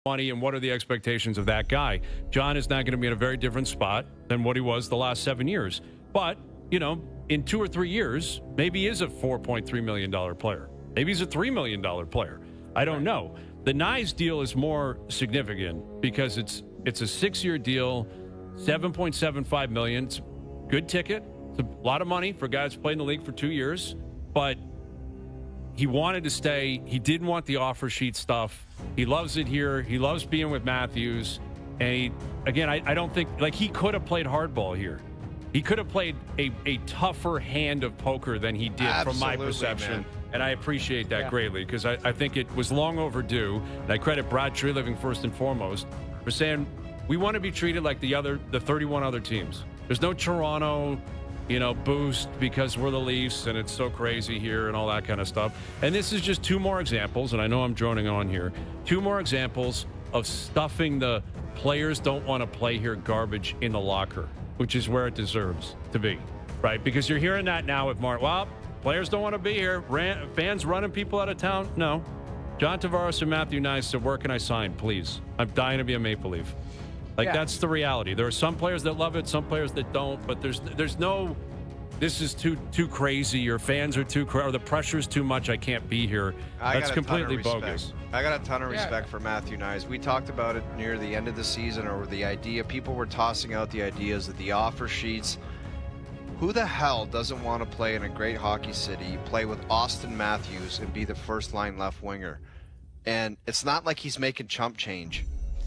money and what are the expectations of that guy. John is not going to be in a very different spot than what he was the last 7 years. But, in 2 or 3 years, maybe he is a $4.3 million player. Maybe he's a $3 million player. I don't know. The Nyes deal is more significant because it's a 6-year deal, $7.75 million. It's a good ticket. It's a lot of money for a guy that's played in the league for 2 years. But he wanted to stay. He didn't want the offer sheet stuff. He loves it here. He loves being with Matthews. And I don't think, he could have played hardball here. He could have played a tougher hand of poker than he did, from my perception. Man. And I appreciate that greatly because I think it was long overdue. And I credit Brad Treliving first and foremost for saying we want to be treated like the 31 other teams. There's no Toronto, boost because we're the Leafs and it's so crazy here and all that kind of stuff. And this is just 2 more examples, and I know I'm droning on here, 2 more examples of stuffing the players don't want to play here garbage in the locker, which is where it deserves to be, right? Because you're hearing that now with Mark. Well, players don't want to be here. Fans running people out of town? No. John Tavares and Matthew Nyes said, where can I sign, please? I'm dying to be a Maple Leaf. That's the reality. There are some players that love it, some players that don't, but there's no, this is too crazy, your fans are too crazy, or the pressure's too much, I can't be here. That's completely bogus. I got a ton of respect for Matthew Nyes. We talked about it near the end of the season, or the idea, people were tossing out the ideas of the offer sheets. Who the hell doesn't want to play in a great hockey city, play with Austin Matthews, and be the first-line left winger? And it's not like he's making chump change.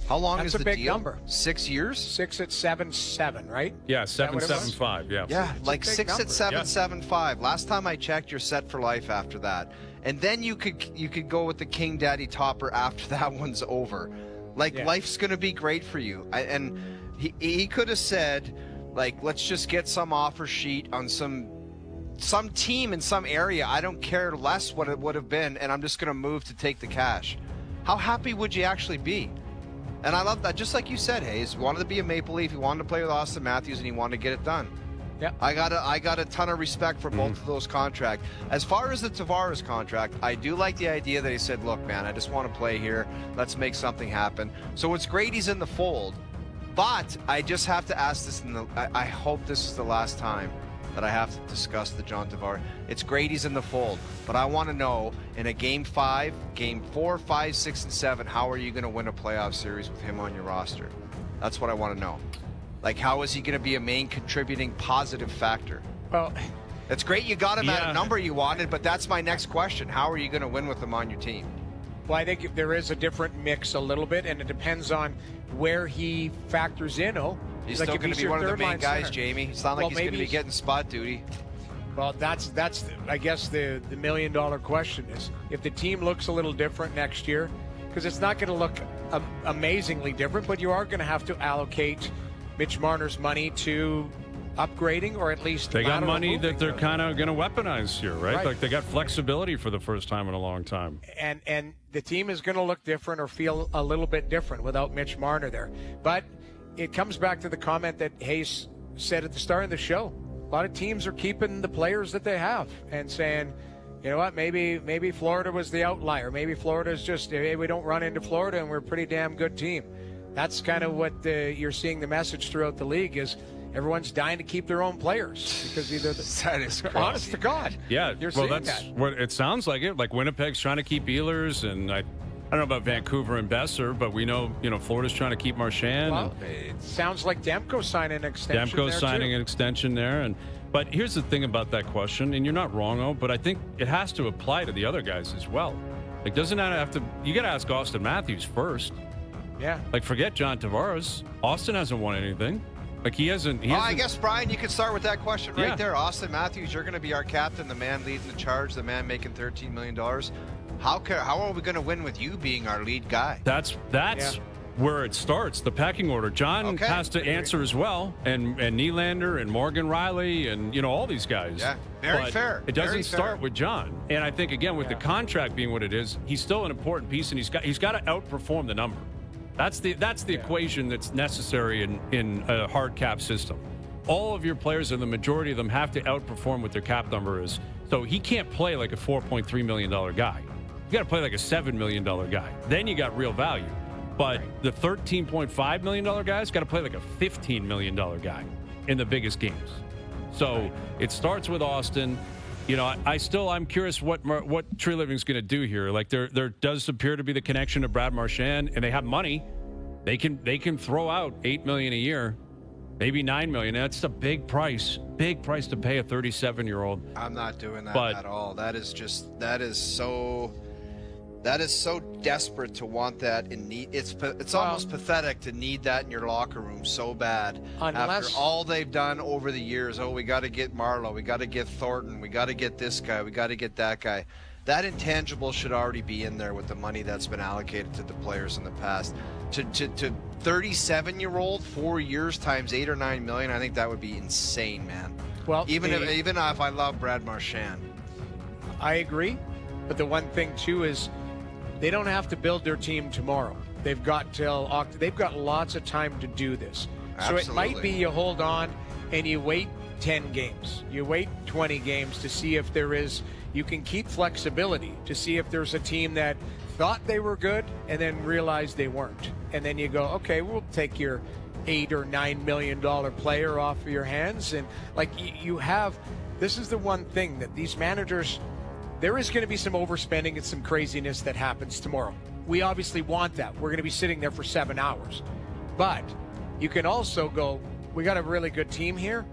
How long is the deal? That's a big number. 6 years? 6 at 7.7, right? Yeah, 7.75. Yeah. Yeah, like 6 at 7.75. Last time I checked, you're set for life after that. And then you could go with the King Daddy Topper after that one's over. Life's going to be great for you. And he could have said, let's just get some offer sheet on some team in some area. I don't care less what it would have been, and I'm just going to move to take the cash. How happy would you actually be? And I love that. Just like you said, Hayes, he wanted to be a Maple Leaf. He wanted to play with Austin Matthews, and he wanted to get it done. Yeah, I got a ton of respect for both of those contracts. As far as the Tavares contract, I do like the idea that he said, look, man, I just want to play here. Let's make something happen. So it's great he's in the fold. But I just have to ask this, I hope this is the last time that I have to discuss the John Tavares. It's great he's in the fold, but I want to know, in a Game 5, Game 4, 5, 6, and 7, how are you going to win a playoff series with him on your roster? That's what I want to know. How is he going to be a main contributing positive factor? Well, it's great you got him at a number you wanted, but that's my next question. How are you going to win with him on your team? Well, I think there is a different mix a little bit, and it depends on where he factors in. He's still going to be one of the main guys, center. Jamie. It's not like he's going to be getting spot duty. Well, that's I guess the $1 million question is, if the team looks a little different next year, because it's not going to look amazingly different, but you are going to have to allocate Mitch Marner's money to upgrading, or at least they got money that they're kind of going to weaponize here, right? They got flexibility for the first time in a long time. And the team is going to look different or feel a little bit different without Mitch Marner there. But it comes back to the comment that Hayes said at the start of the show. A lot of teams are keeping the players that they have and saying, you know what, maybe Florida was the outlier. Maybe Florida's just, hey, we don't run into Florida and we're a pretty damn good team. That's kind of what you're seeing the message throughout the league is everyone's dying to keep their own players because either that is crazy. Honest to God. Yeah, that's what it sounds like. Like Winnipeg's trying to keep Ehlers, and I don't know about Vancouver and Besser, but we know, Florida's trying to keep Marchand. Well, it sounds like Demko's signing an extension. Demko's signing an extension there, but here's the thing about that question, and you're not wrong, but I think it has to apply to the other guys as well. Doesn't that have to? You got to ask Austin Matthews first. Yeah. Forget John Tavares. Austin hasn't won anything. He hasn't. I guess, Brian, you could start with that question right there. Austin Matthews, you're going to be our captain, the man leading the charge, the man making $13 million. How are we going to win with you being our lead guy? That's where it starts, the pecking order. John has to answer as well, and Nylander and Morgan Riley and all these guys. Yeah, very fair. It doesn't start with John. And I think, again, with the contract being what it is, he's still an important piece, and he's got to outperform the number. That's the equation that's necessary in a hard cap system. All of your players, and the majority of them, have to outperform what their cap number is. So he can't play like a $4.3 million guy. You got to play like a $7 million guy. Then you got real value. But the $13.5 million guy's got to play like a $15 million guy in the biggest games. So it starts with Austin. You know, I'm curious what Tree Living's going to do here. Like there does appear to be the connection to Brad Marchand, and they have money. They can throw out $8 million a year, maybe $9 million. That's a big price to pay a 37-year-old. I'm not doing that at all. That is so desperate to want that and need. It's almost pathetic to need that in your locker room so bad. After all they've done over the years. Oh, we got to get Marlowe, we got to get Thornton, we got to get this guy, we got to get that guy. That intangible should already be in there with the money that's been allocated to the players in the past. To 37-year-old, 4 years times $8 or $9 million, I think that would be insane, man. Well, even if I love Brad Marchand, I agree. But the one thing too is, they don't have to build their team tomorrow. They've got they've got lots of time to do this. Absolutely. So it might be you hold on and you wait 10 games. You wait 20 games to see if you can keep flexibility, to see if there's a team that thought they were good and then realized they weren't. And then you go, okay, we'll take your $8 or $9 million player off of your hands. And like this is the one thing that these managers, there is going to be some overspending and some craziness that happens tomorrow. We obviously want that. We're going to be sitting there for 7 hours. But you can also go, we got a really good team here,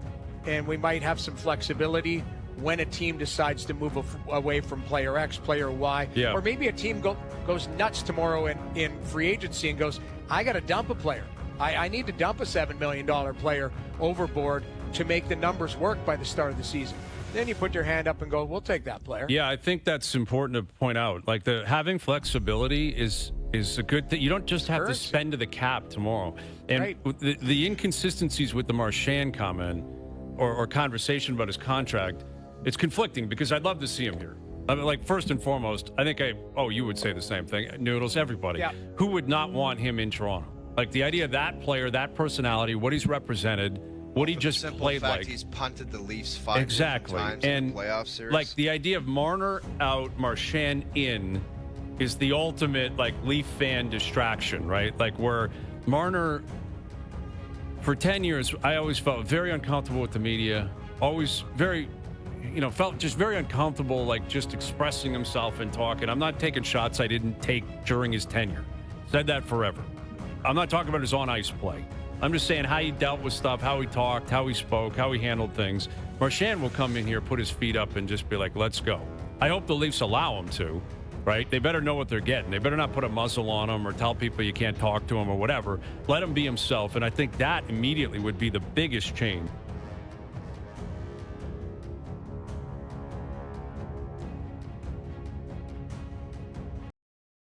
and we might have some flexibility when a team decides to move away from player X, player Y. Yeah. Or maybe a team goes nuts tomorrow in free agency and goes, I got to dump a player. I need to dump a $7 million player overboard to make the numbers work by the start of the season. Then you put your hand up and go, we'll take that player. Yeah, I think that's important to point out. Like having flexibility is a good thing. You don't just have to spend to the cap tomorrow. And the inconsistencies with the Marchand comment or conversation about his contract, it's conflicting because I'd love to see him here. I mean, like, first and foremost, I think you would say the same thing. Noodles, everybody. Yeah. Who would not want him in Toronto? Like the idea of that player, that personality, what he's represented, what he just played like. He's punted the Leafs 5 times in the playoff series. Like the idea of Marner out, Marchand in is the ultimate like Leaf fan distraction, right? Like where Marner, for 10 years, I always felt very uncomfortable with the media, always felt just very uncomfortable, like just expressing himself and talking. I'm not taking shots I didn't take during his tenure. Said that forever. I'm not talking about his on-ice play. I'm just saying how he dealt with stuff, how he talked, how he spoke, how he handled things. Marchand will come in here, put his feet up, and just be like, let's go. I hope the Leafs allow him to, right? They better know what they're getting. They better not put a muzzle on him or tell people you can't talk to him or whatever. Let him be himself, and I think that immediately would be the biggest change.